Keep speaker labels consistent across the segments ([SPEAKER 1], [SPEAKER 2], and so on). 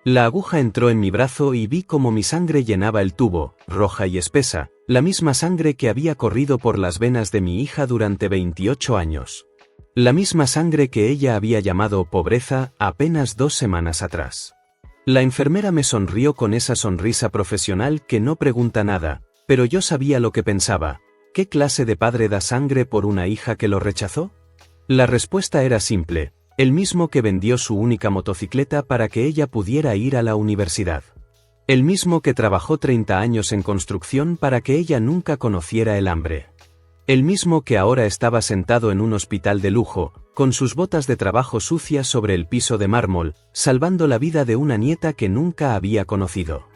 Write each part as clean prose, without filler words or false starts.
[SPEAKER 1] La aguja entró en mi brazo y vi cómo mi sangre llenaba el tubo, roja y espesa, la misma sangre que había corrido por las venas de mi hija durante 28 años. La misma sangre que ella había llamado pobreza apenas 2 semanas atrás. La enfermera me sonrió con esa sonrisa profesional que no pregunta nada, pero yo sabía lo que pensaba. ¿Qué clase de padre da sangre por una hija que lo rechazó? La respuesta era simple, el mismo que vendió su única motocicleta para que ella pudiera ir a la universidad. El mismo que trabajó 30 años en construcción para que ella nunca conociera el hambre. El mismo que ahora estaba sentado en un hospital de lujo, con sus botas de trabajo sucias sobre el piso de mármol, salvando la vida de una nieta que nunca había conocido.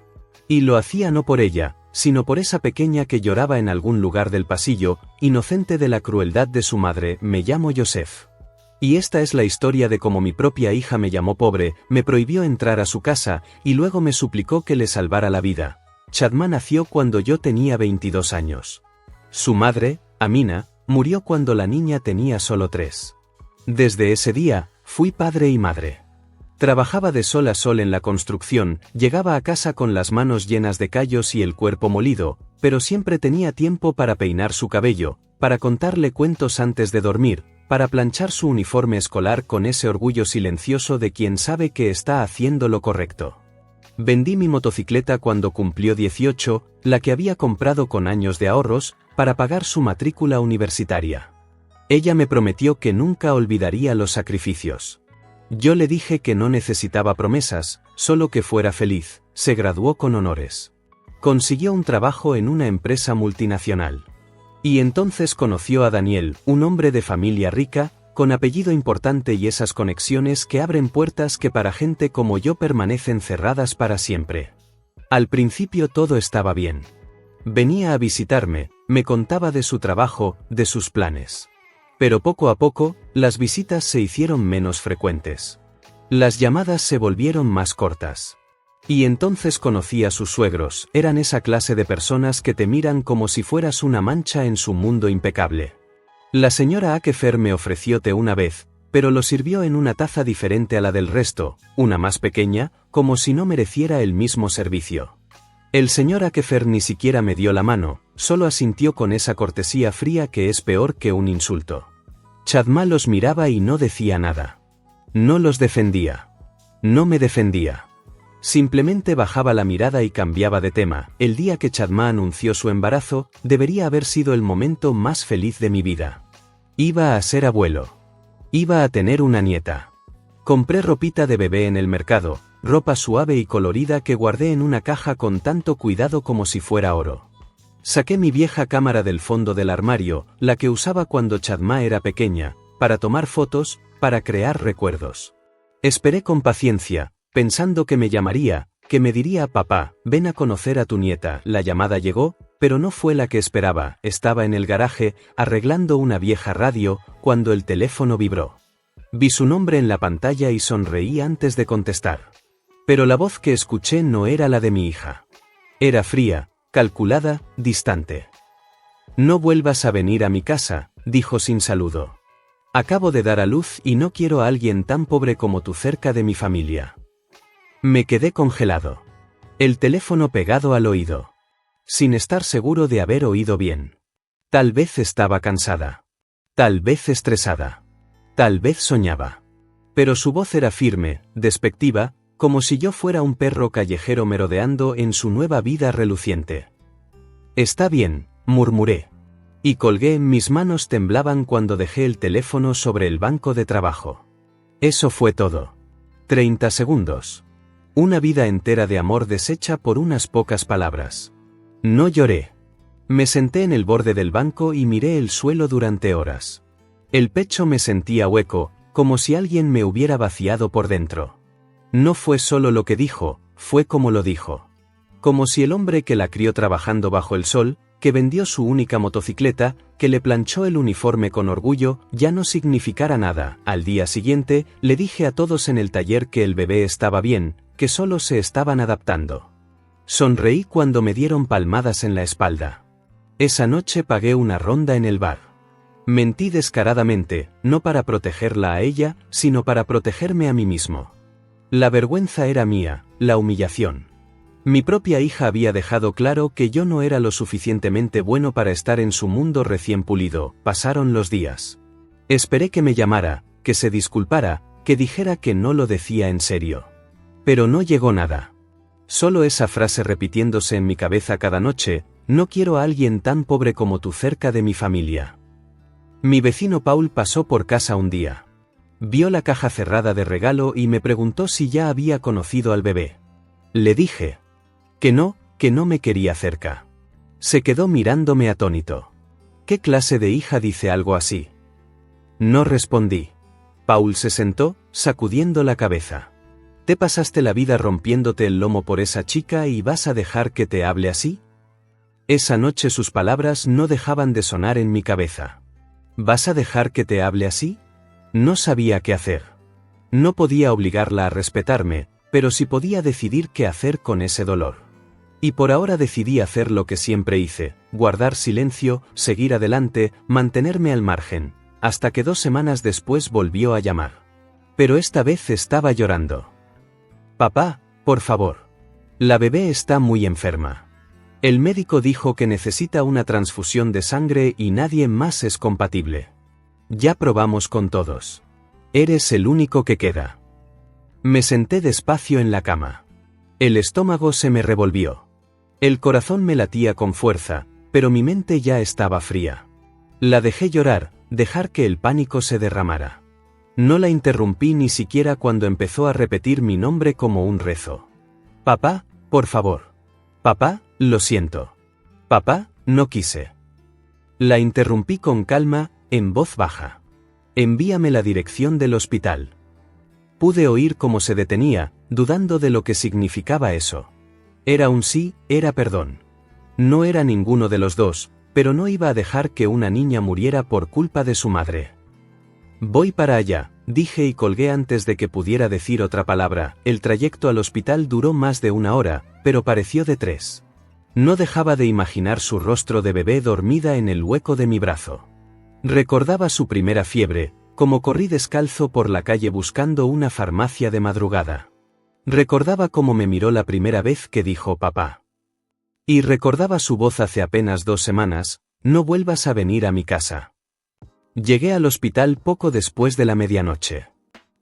[SPEAKER 1] Y lo hacía no por ella, sino por esa pequeña que lloraba en algún lugar del pasillo, inocente de la crueldad de su madre. Me llamo Joseph. Y esta es la historia de cómo mi propia hija me llamó pobre, me prohibió entrar a su casa, y luego me suplicó que le salvara la vida. Chadma nació cuando yo tenía 22 años. Su madre, Amina, murió cuando la niña tenía solo 3. Desde ese día, fui padre y madre. Trabajaba de sol a sol en la construcción, llegaba a casa con las manos llenas de callos y el cuerpo molido, pero siempre tenía tiempo para peinar su cabello, para contarle cuentos antes de dormir, para planchar su uniforme escolar con ese orgullo silencioso de quien sabe que está haciendo lo correcto. Vendí mi motocicleta cuando cumplió 18, la que había comprado con años de ahorros, para pagar su matrícula universitaria. Ella me prometió que nunca olvidaría los sacrificios. Yo le dije que no necesitaba promesas, solo que fuera feliz. Se graduó con honores. Consiguió un trabajo en una empresa multinacional. Y entonces conoció a Daniel, un hombre de familia rica, con apellido importante y esas conexiones que abren puertas que para gente como yo permanecen cerradas para siempre. Al principio todo estaba bien. Venía a visitarme, me contaba de su trabajo, de sus planes. Pero poco a poco, las visitas se hicieron menos frecuentes. Las llamadas se volvieron más cortas. Y entonces conocí a sus suegros, eran esa clase de personas que te miran como si fueras una mancha en su mundo impecable. La señora Akefer me ofreció té una vez, pero lo sirvió en una taza diferente a la del resto, una más pequeña, como si no mereciera el mismo servicio. El señor Akefer ni siquiera me dio la mano, solo asintió con esa cortesía fría que es peor que un insulto. Chadma los miraba y no decía nada. No los defendía. No me defendía. Simplemente bajaba la mirada y cambiaba de tema. El día que Chadma anunció su embarazo, debería haber sido el momento más feliz de mi vida. Iba a ser abuelo. Iba a tener una nieta. Compré ropita de bebé en el mercado, ropa suave y colorida que guardé en una caja con tanto cuidado como si fuera oro. Saqué mi vieja cámara del fondo del armario, la que usaba cuando Chadma era pequeña, para tomar fotos, para crear recuerdos. Esperé con paciencia, pensando que me llamaría, que me diría: papá, ven a conocer a tu nieta. La llamada llegó, pero no fue la que esperaba. Estaba en el garaje, arreglando una vieja radio, cuando el teléfono vibró. Vi su nombre en la pantalla y sonreí antes de contestar. Pero la voz que escuché no era la de mi hija. Era fría, calculada, distante. No vuelvas a venir a mi casa, dijo sin saludo. Acabo de dar a luz y no quiero a alguien tan pobre como tú cerca de mi familia. Me quedé congelado. El teléfono pegado al oído. Sin estar seguro de haber oído bien. Tal vez estaba cansada. Tal vez estresada. Tal vez soñaba. Pero su voz era firme, despectiva, como si yo fuera un perro callejero merodeando en su nueva vida reluciente. Está bien, murmuré. Y colgué. Mis manos temblaban cuando dejé el teléfono sobre el banco de trabajo. Eso fue todo. 30 segundos. Una vida entera de amor deshecha por unas pocas palabras. No lloré. Me senté en el borde del banco y miré el suelo durante horas. El pecho me sentía hueco, como si alguien me hubiera vaciado por dentro. No fue solo lo que dijo, fue como lo dijo. Como si el hombre que la crió trabajando bajo el sol, que vendió su única motocicleta, que le planchó el uniforme con orgullo, ya no significara nada. Al día siguiente, le dije a todos en el taller que el bebé estaba bien, que solo se estaban adaptando. Sonreí cuando me dieron palmadas en la espalda. Esa noche pagué una ronda en el bar. Mentí descaradamente, no para protegerla a ella, sino para protegerme a mí mismo. La vergüenza era mía, la humillación. Mi propia hija había dejado claro que yo no era lo suficientemente bueno para estar en su mundo recién pulido. Pasaron los días. Esperé que me llamara, que se disculpara, que dijera que no lo decía en serio. Pero no llegó nada. Solo esa frase repitiéndose en mi cabeza cada noche: no quiero a alguien tan pobre como tú cerca de mi familia. Mi vecino Paul pasó por casa un día. Vio la caja cerrada de regalo y me preguntó si ya había conocido al bebé. Le dije que no me quería cerca. Se quedó mirándome atónito. ¿Qué clase de hija dice algo así? No respondí. Paul se sentó, sacudiendo la cabeza. ¿Te pasaste la vida rompiéndote el lomo por esa chica y vas a dejar que te hable así? Esa noche sus palabras no dejaban de sonar en mi cabeza. ¿Vas a dejar que te hable así? No sabía qué hacer. No podía obligarla a respetarme, pero sí podía decidir qué hacer con ese dolor. Y por ahora decidí hacer lo que siempre hice: guardar silencio, seguir adelante, mantenerme al margen, hasta que 2 semanas después volvió a llamar. Pero esta vez estaba llorando. Papá, por favor. La bebé está muy enferma. El médico dijo que necesita una transfusión de sangre y nadie más es compatible. Ya probamos con todos. Eres el único que queda. Me senté despacio en la cama. El estómago se me revolvió. El corazón me latía con fuerza, pero mi mente ya estaba fría. La dejé llorar, dejar que el pánico se derramara. No la interrumpí ni siquiera cuando empezó a repetir mi nombre como un rezo. Papá, por favor. Papá, lo siento. Papá, no quise. La interrumpí con calma, en voz baja. Envíame la dirección del hospital. Pude oír cómo se detenía, dudando de lo que significaba eso. Era un sí, era perdón. No era ninguno de los dos, pero no iba a dejar que una niña muriera por culpa de su madre. Voy para allá, dije y colgué antes de que pudiera decir otra palabra. El trayecto al hospital duró más de 1 hora, pero pareció de 3. No dejaba de imaginar su rostro de bebé dormida en el hueco de mi brazo. Recordaba su primera fiebre, como corrí descalzo por la calle buscando una farmacia de madrugada. Recordaba cómo me miró la primera vez que dijo papá. Y recordaba su voz hace apenas 2 semanas: no vuelvas a venir a mi casa. Llegué al hospital poco después de la medianoche.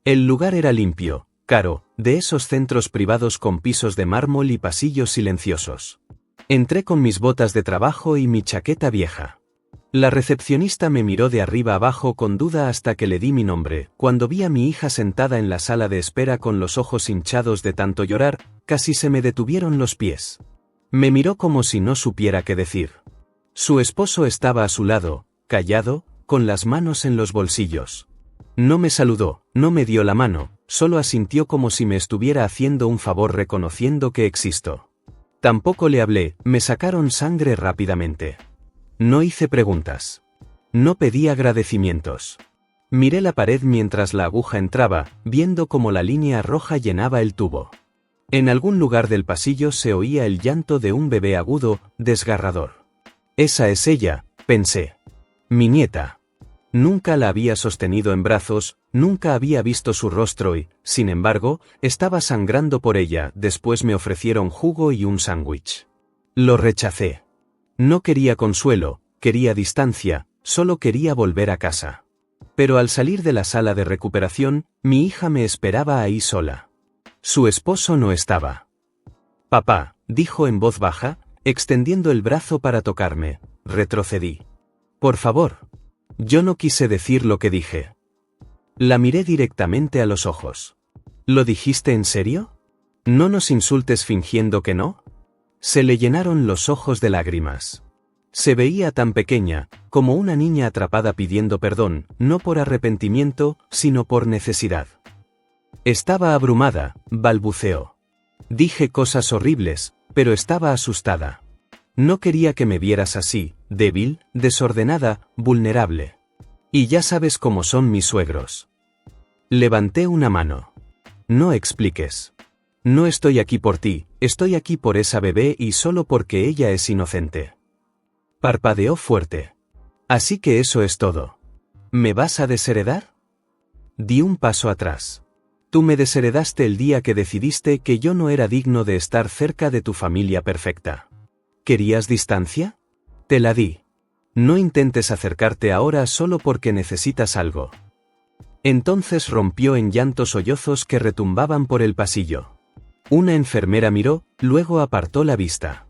[SPEAKER 1] El lugar era limpio, caro, de esos centros privados con pisos de mármol y pasillos silenciosos. Entré con mis botas de trabajo y mi chaqueta vieja. La recepcionista me miró de arriba abajo con duda hasta que le di mi nombre. Cuando vi a mi hija sentada en la sala de espera con los ojos hinchados de tanto llorar, casi se me detuvieron los pies. Me miró como si no supiera qué decir. Su esposo estaba a su lado, callado, con las manos en los bolsillos. No me saludó, no me dio la mano, solo asintió como si me estuviera haciendo un favor reconociendo que existo. Tampoco le hablé, me sacaron sangre rápidamente. No hice preguntas. No pedí agradecimientos. Miré la pared mientras la aguja entraba, viendo cómo la línea roja llenaba el tubo. En algún lugar del pasillo se oía el llanto de un bebé agudo, desgarrador. Esa es ella, pensé. Mi nieta. Nunca la había sostenido en brazos, nunca había visto su rostro y, sin embargo, estaba sangrando por ella. Después me ofrecieron jugo y un sándwich. Lo rechacé. No quería consuelo, quería distancia, solo quería volver a casa. Pero al salir de la sala de recuperación, mi hija me esperaba ahí sola. Su esposo no estaba. Papá, dijo en voz baja, extendiendo el brazo para tocarme. Retrocedí. Por favor. Yo no quise decir lo que dije. La miré directamente a los ojos. ¿Lo dijiste en serio? ¿No nos insultes fingiendo que no? Se le llenaron los ojos de lágrimas. Se veía tan pequeña, como una niña atrapada pidiendo perdón, no por arrepentimiento, sino por necesidad. Estaba abrumada, balbuceó. Dije cosas horribles, pero estaba asustada. No quería que me vieras así, débil, desordenada, vulnerable. Y ya sabes cómo son mis suegros. Levanté una mano. No expliques. No estoy aquí por ti, estoy aquí por esa bebé y solo porque ella es inocente. Parpadeó fuerte. Así que eso es todo. ¿Me vas a desheredar? Di un paso atrás. Tú me desheredaste el día que decidiste que yo no era digno de estar cerca de tu familia perfecta. ¿Querías distancia? Te la di. No intentes acercarte ahora solo porque necesitas algo. Entonces rompió en llantos sollozos que retumbaban por el pasillo. Una enfermera miró, luego apartó la vista.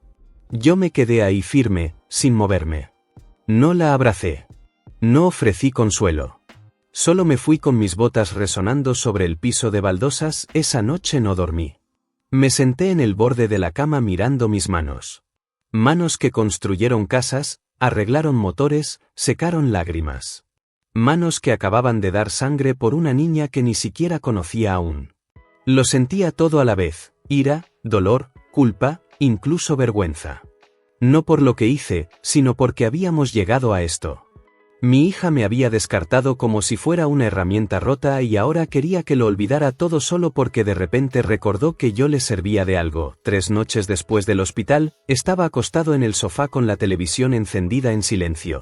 [SPEAKER 1] Yo me quedé ahí firme, sin moverme. No la abracé. No ofrecí consuelo. Solo me fui con mis botas resonando sobre el piso de baldosas. Esa noche no dormí. Me senté en el borde de la cama mirando mis manos. Manos que construyeron casas, arreglaron motores, secaron lágrimas. Manos que acababan de dar sangre por una niña que ni siquiera conocía aún. Lo sentía todo a la vez: ira, dolor, culpa, incluso vergüenza. No por lo que hice, sino porque habíamos llegado a esto. Mi hija me había descartado como si fuera una herramienta rota y ahora quería que lo olvidara todo solo porque de repente recordó que yo le servía de algo. 3 noches después del hospital, estaba acostado en el sofá con la televisión encendida en silencio.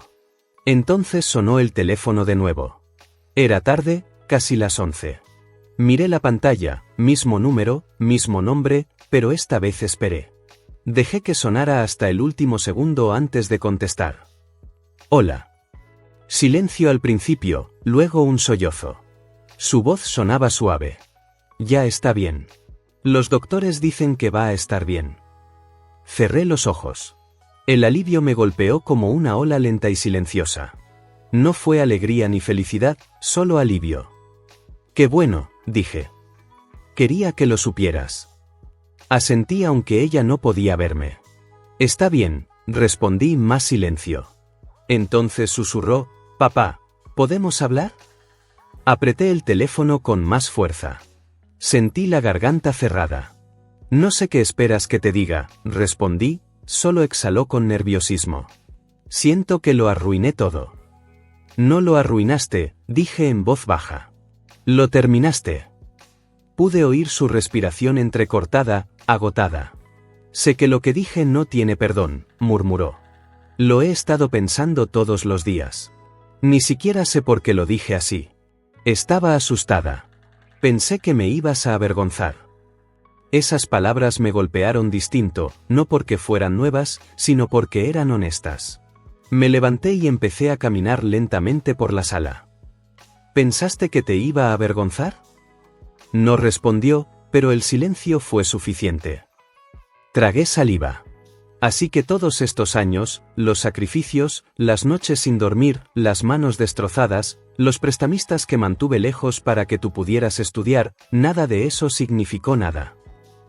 [SPEAKER 1] Entonces sonó el teléfono de nuevo. Era tarde, casi las 11. Miré la pantalla, mismo número, mismo nombre, pero esta vez esperé. Dejé que sonara hasta el último segundo antes de contestar. Hola. Silencio al principio, luego un sollozo. Su voz sonaba suave. Ya está bien. Los doctores dicen que va a estar bien. Cerré los ojos. El alivio me golpeó como una ola lenta y silenciosa. No fue alegría ni felicidad, solo alivio. Qué bueno, dije. Quería que lo supieras. Asentí aunque ella no podía verme. Está bien, respondí, más silencio. Entonces susurró: papá, ¿podemos hablar? Apreté el teléfono con más fuerza. Sentí la garganta cerrada. No sé qué esperas que te diga, respondí, solo exhaló con nerviosismo. Siento que lo arruiné todo. No lo arruinaste, dije en voz baja. Lo terminaste. Pude oír su respiración entrecortada, agotada. Sé que lo que dije no tiene perdón, murmuró. Lo he estado pensando todos los días. Ni siquiera sé por qué lo dije así. Estaba asustada. Pensé que me ibas a avergonzar. Esas palabras me golpearon distinto, no porque fueran nuevas, sino porque eran honestas. Me levanté y empecé a caminar lentamente por la sala. ¿Pensaste que te iba a avergonzar? No respondió, pero el silencio fue suficiente. Tragué saliva. Así que todos estos años, los sacrificios, las noches sin dormir, las manos destrozadas, los prestamistas que mantuve lejos para que tú pudieras estudiar, nada de eso significó nada.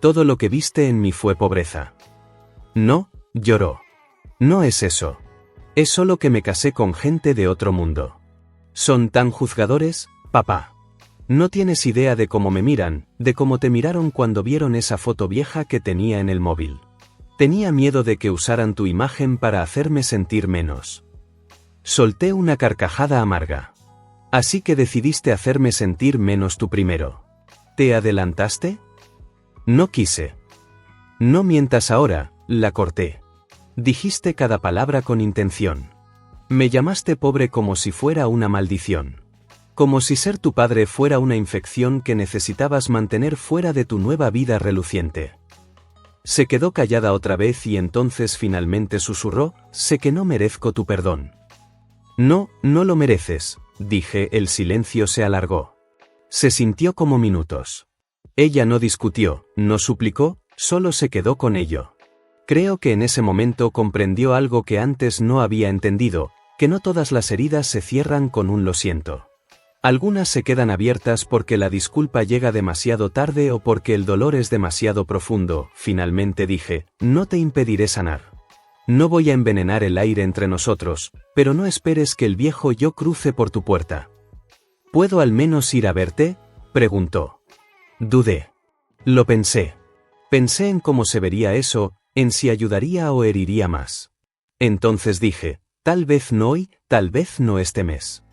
[SPEAKER 1] Todo lo que viste en mí fue pobreza. No, lloró. No es eso. Es solo que me casé con gente de otro mundo. ¿Son tan juzgadores, papá? No tienes idea de cómo me miran, de cómo te miraron cuando vieron esa foto vieja que tenía en el móvil. Tenía miedo de que usaran tu imagen para hacerme sentir menos. Solté una carcajada amarga. Así que decidiste hacerme sentir menos tú primero. ¿Te adelantaste? No quise. No mientas ahora, la corté. Dijiste cada palabra con intención. Me llamaste pobre como si fuera una maldición. Como si ser tu padre fuera una infección que necesitabas mantener fuera de tu nueva vida reluciente. Se quedó callada otra vez y entonces finalmente susurró: sé que no merezco tu perdón. No, no lo mereces, dije. El silencio se alargó. Se sintió como minutos. Ella no discutió, no suplicó, solo se quedó con ello. Creo que en ese momento comprendió algo que antes no había entendido, que no todas las heridas se cierran con un lo siento. Algunas se quedan abiertas porque la disculpa llega demasiado tarde o porque el dolor es demasiado profundo. Finalmente dije: no te impediré sanar. No voy a envenenar el aire entre nosotros, pero no esperes que el viejo yo cruce por tu puerta. ¿Puedo al menos ir a verte?, preguntó. Dudé. Lo pensé. Pensé en cómo se vería eso, en si ayudaría o heriría más. Entonces dije: tal vez no hoy, tal vez no este mes.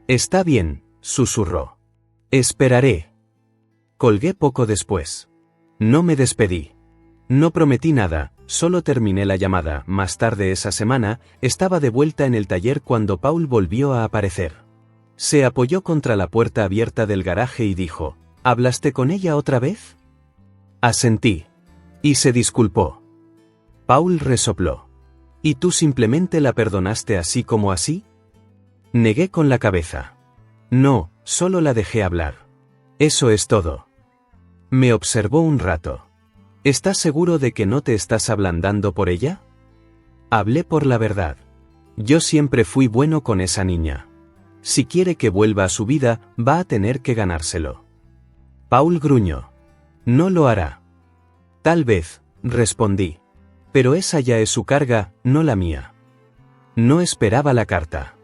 [SPEAKER 1] Está bien, susurró. Esperaré. Colgué poco después. No me despedí. No prometí nada, solo terminé la llamada. Más tarde esa semana, estaba de vuelta en el taller cuando Paul volvió a aparecer. Se apoyó contra la puerta abierta del garaje y dijo: ¿Hablaste con ella otra vez? Asentí. Y se disculpó. Paul resopló. ¿Y tú simplemente la perdonaste así como así? Negué con la cabeza. No, solo la dejé hablar. Eso es todo. Me observó un rato. ¿Estás seguro de que no te estás ablandando por ella? Hablé por la verdad. Yo siempre fui bueno con esa niña. Si quiere que vuelva a su vida, va a tener que ganárselo. Paul gruñó. No lo hará. Tal vez, respondí. Pero esa ya es su carga, no la mía. No esperaba la carta.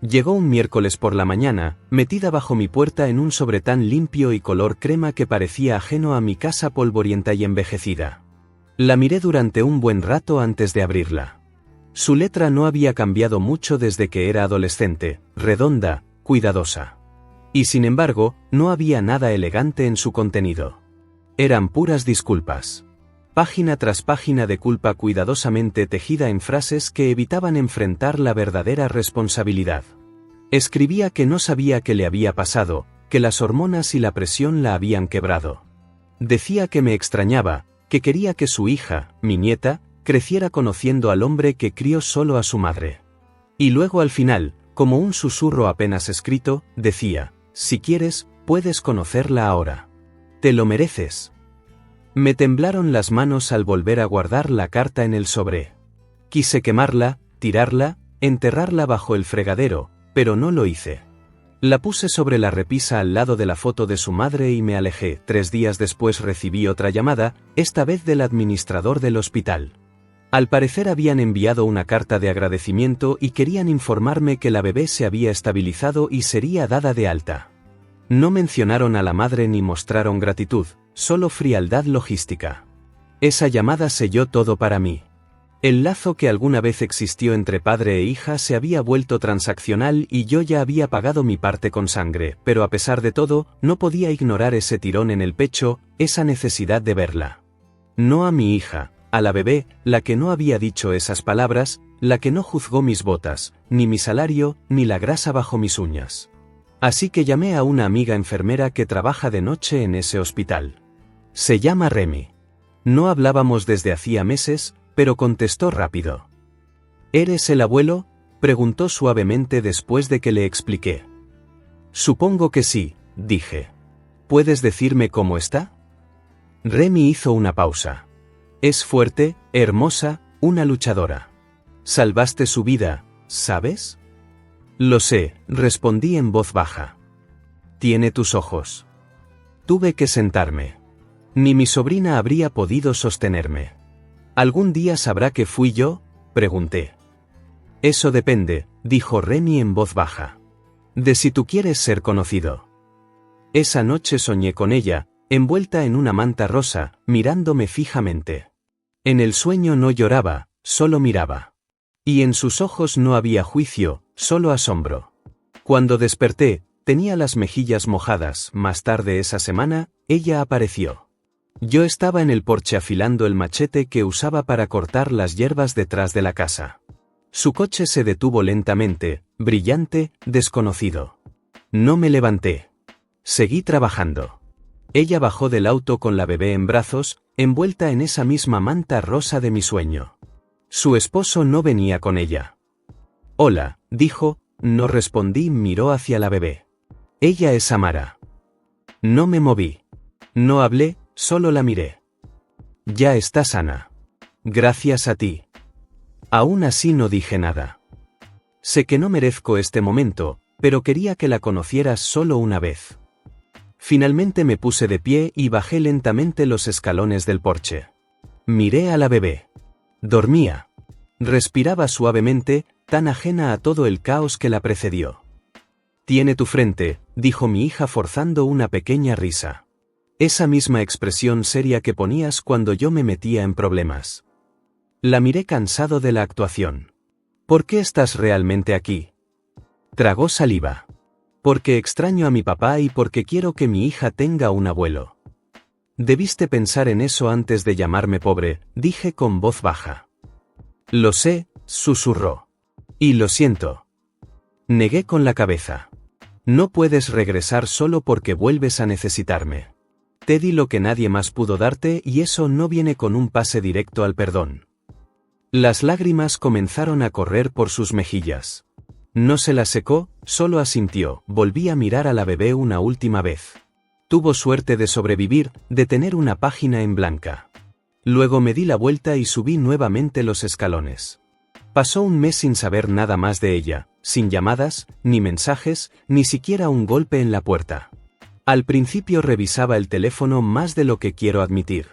[SPEAKER 1] Llegó un miércoles por la mañana, metida bajo mi puerta en un sobre tan limpio y color crema que parecía ajeno a mi casa polvorienta y envejecida. La miré durante un buen rato antes de abrirla. Su letra no había cambiado mucho desde que era adolescente, redonda, cuidadosa. Y sin embargo, no había nada elegante en su contenido. Eran puras disculpas. Página tras página de culpa cuidadosamente tejida en frases que evitaban enfrentar la verdadera responsabilidad. Escribía que no sabía qué le había pasado, que las hormonas y la presión la habían quebrado. Decía que me extrañaba, que quería que su hija, mi nieta, creciera conociendo al hombre que crió solo a su madre. Y luego al final, como un susurro apenas escrito, decía, si quieres, puedes conocerla ahora. Te lo mereces. Me temblaron las manos al volver a guardar la carta en el sobre. Quise quemarla, tirarla, enterrarla bajo el fregadero, pero no lo hice. La puse sobre la repisa al lado de la foto de su madre y me alejé. 3 días después recibí otra llamada, esta vez del administrador del hospital. Al parecer habían enviado una carta de agradecimiento y querían informarme que la bebé se había estabilizado y sería dada de alta. No mencionaron a la madre ni mostraron gratitud, solo frialdad logística. Esa llamada selló todo para mí. El lazo que alguna vez existió entre padre e hija se había vuelto transaccional y yo ya había pagado mi parte con sangre, pero a pesar de todo, no podía ignorar ese tirón en el pecho, esa necesidad de verla. No a mi hija, a la bebé, la que no había dicho esas palabras, la que no juzgó mis botas, ni mi salario, ni la grasa bajo mis uñas. Así que llamé a una amiga enfermera que trabaja de noche en ese hospital. Se llama Remy. No hablábamos desde hacía meses, pero contestó rápido. ¿Eres el abuelo?, preguntó suavemente después de que le expliqué. Supongo que sí, dije. ¿Puedes decirme cómo está? Remy hizo una pausa. Es fuerte, hermosa, una luchadora. Salvaste su vida, ¿sabes? Lo sé, respondí en voz baja. Tiene tus ojos. Tuve que sentarme. Ni mi sobrina habría podido sostenerme. ¿Algún día sabrá que fui yo?, pregunté. Eso depende, dijo Remy en voz baja. De si tú quieres ser conocido. Esa noche soñé con ella, envuelta en una manta rosa, mirándome fijamente. En el sueño no lloraba, solo miraba. Y en sus ojos no había juicio, solo asombro. Cuando desperté, tenía las mejillas mojadas. Más tarde esa semana, ella apareció. Yo estaba en el porche afilando el machete que usaba para cortar las hierbas detrás de la casa. Su coche se detuvo lentamente, brillante, desconocido. No me levanté. Seguí trabajando. Ella bajó del auto con la bebé en brazos, envuelta en esa misma manta rosa de mi sueño. Su esposo no venía con ella. Hola, dijo, no respondí, miró hacia la bebé. Ella es Amara. No me moví. No hablé, solo la miré. Ya está sana. Gracias a ti. Aún así no dije nada. Sé que no merezco este momento, pero quería que la conocieras solo una vez. Finalmente me puse de pie y bajé lentamente los escalones del porche. Miré a la bebé. Dormía. Respiraba suavemente, tan ajena a todo el caos que la precedió. Tiene tu frente, dijo mi hija forzando una pequeña risa. Esa misma expresión seria que ponías cuando yo me metía en problemas. La miré cansado de la actuación. ¿Por qué estás realmente aquí? Tragó saliva. Porque extraño a mi papá y porque quiero que mi hija tenga un abuelo. Debiste pensar en eso antes de llamarme pobre, dije con voz baja. Lo sé, susurró. Y lo siento. Negué con la cabeza. No puedes regresar solo porque vuelves a necesitarme. Te di lo que nadie más pudo darte y eso no viene con un pase directo al perdón. Las lágrimas comenzaron a correr por sus mejillas. No se las secó, solo asintió. Volví a mirar a la bebé una última vez. Tuvo suerte de sobrevivir, de tener una página en blanca. Luego me di la vuelta y subí nuevamente los escalones. Pasó un mes sin saber nada más de ella, sin llamadas, ni mensajes, ni siquiera un golpe en la puerta. Al principio revisaba el teléfono más de lo que quiero admitir.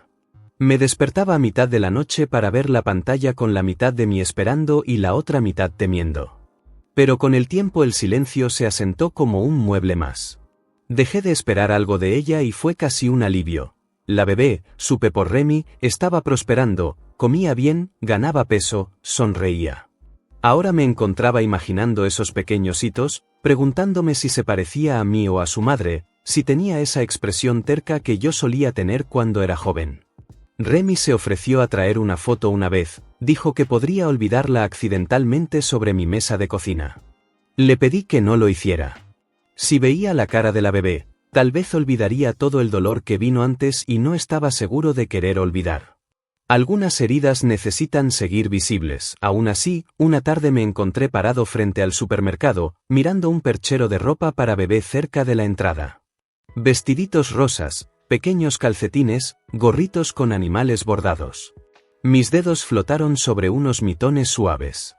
[SPEAKER 1] Me despertaba a mitad de la noche para ver la pantalla con la mitad de mí esperando y la otra mitad temiendo. Pero con el tiempo el silencio se asentó como un mueble más. Dejé de esperar algo de ella y fue casi un alivio. La bebé, supe por Remy, estaba prosperando, comía bien, ganaba peso, sonreía. Ahora me encontraba imaginando esos pequeños hitos, preguntándome si se parecía a mí o a su madre, si tenía esa expresión terca que yo solía tener cuando era joven. Remy se ofreció a traer una foto una vez, dijo que podría olvidarla accidentalmente sobre mi mesa de cocina. Le pedí que no lo hiciera. Si veía la cara de la bebé, tal vez olvidaría todo el dolor que vino antes y no estaba seguro de querer olvidar. Algunas heridas necesitan seguir visibles. Aún así, una tarde me encontré parado frente al supermercado, mirando un perchero de ropa para bebé cerca de la entrada. Vestiditos rosas, pequeños calcetines, gorritos con animales bordados. Mis dedos flotaron sobre unos mitones suaves.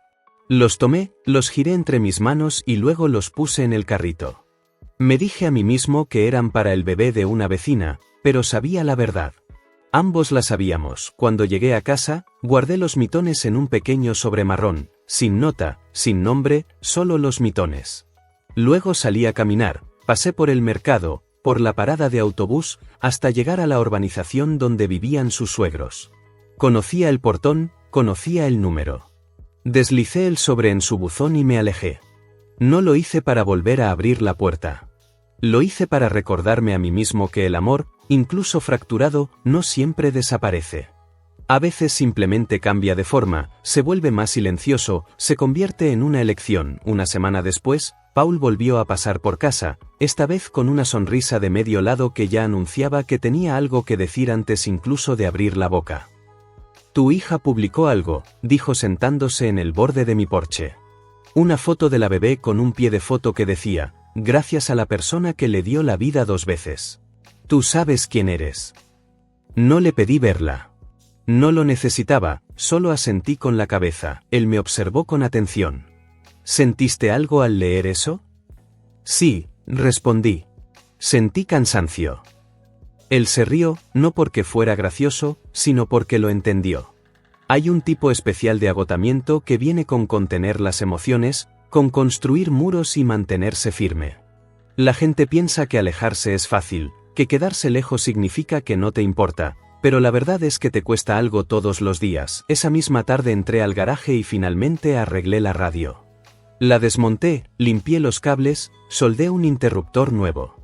[SPEAKER 1] Los tomé, los giré entre mis manos y luego los puse en el carrito. Me dije a mí mismo que eran para el bebé de una vecina, pero sabía la verdad. Ambos la sabíamos. Cuando llegué a casa, guardé los mitones en un pequeño sobre marrón, sin nota, sin nombre, solo los mitones. Luego salí a caminar, pasé por el mercado, por la parada de autobús, hasta llegar a la urbanización donde vivían sus suegros. Conocía el portón, conocía el número. Deslicé el sobre en su buzón y me alejé. No lo hice para volver a abrir la puerta. Lo hice para recordarme a mí mismo que el amor, incluso fracturado, no siempre desaparece. A veces simplemente cambia de forma, se vuelve más silencioso, se convierte en una elección. Una semana después, Paul volvió a pasar por casa, esta vez con una sonrisa de medio lado que ya anunciaba que tenía algo que decir antes incluso de abrir la boca. «Tu hija publicó algo», dijo sentándose en el borde de mi porche. Una foto de la bebé con un pie de foto que decía, «Gracias a la persona que le dio la vida 2 veces. Tú sabes quién eres». No le pedí verla. No lo necesitaba, solo asentí con la cabeza. Él me observó con atención. «¿Sentiste algo al leer eso?» «Sí», respondí. Sentí cansancio. Él se rió, no porque fuera gracioso, sino porque lo entendió. Hay un tipo especial de agotamiento que viene con contener las emociones, con construir muros y mantenerse firme. La gente piensa que alejarse es fácil, que quedarse lejos significa que no te importa, pero la verdad es que te cuesta algo todos los días. Esa misma tarde entré al garaje y finalmente arreglé la radio. La desmonté, limpié los cables, soldé un interruptor nuevo.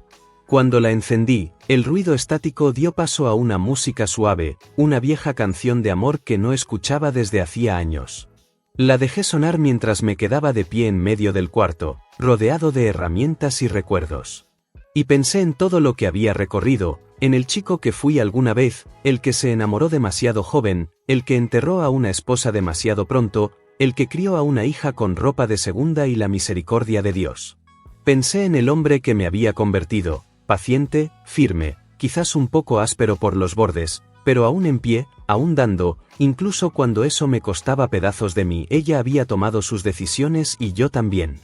[SPEAKER 1] Cuando la encendí, el ruido estático dio paso a una música suave, una vieja canción de amor que no escuchaba desde hacía años. La dejé sonar mientras me quedaba de pie en medio del cuarto, rodeado de herramientas y recuerdos. Y pensé en todo lo que había recorrido, en el chico que fui alguna vez, el que se enamoró demasiado joven, el que enterró a una esposa demasiado pronto, el que crió a una hija con ropa de segunda y la misericordia de Dios. Pensé en el hombre que me había convertido, paciente, firme, quizás un poco áspero por los bordes, pero aún en pie, aún dando, incluso cuando eso me costaba pedazos de mí. Ella había tomado sus decisiones y yo también.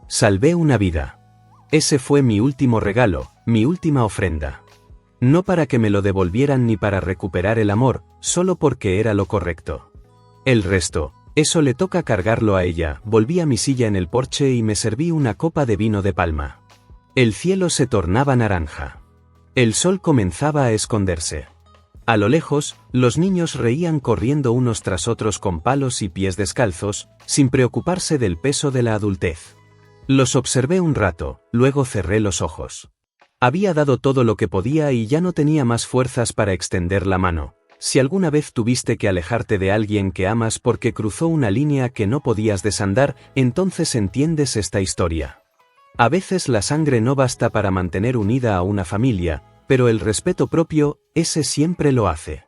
[SPEAKER 1] Salvé una vida. Ese fue mi último regalo, mi última ofrenda. No para que me lo devolvieran ni para recuperar el amor, solo porque era lo correcto. El resto, eso le toca cargarlo a ella. Volví a mi silla en el porche y me serví una copa de vino de palma. El cielo se tornaba naranja. El sol comenzaba a esconderse. A lo lejos, los niños reían corriendo unos tras otros con palos y pies descalzos, sin preocuparse del peso de la adultez. Los observé un rato, luego cerré los ojos. Había dado todo lo que podía y ya no tenía más fuerzas para extender la mano. Si alguna vez tuviste que alejarte de alguien que amas porque cruzó una línea que no podías desandar, entonces entiendes esta historia. A veces la sangre no basta para mantener unida a una familia, pero el respeto propio, ese siempre lo hace.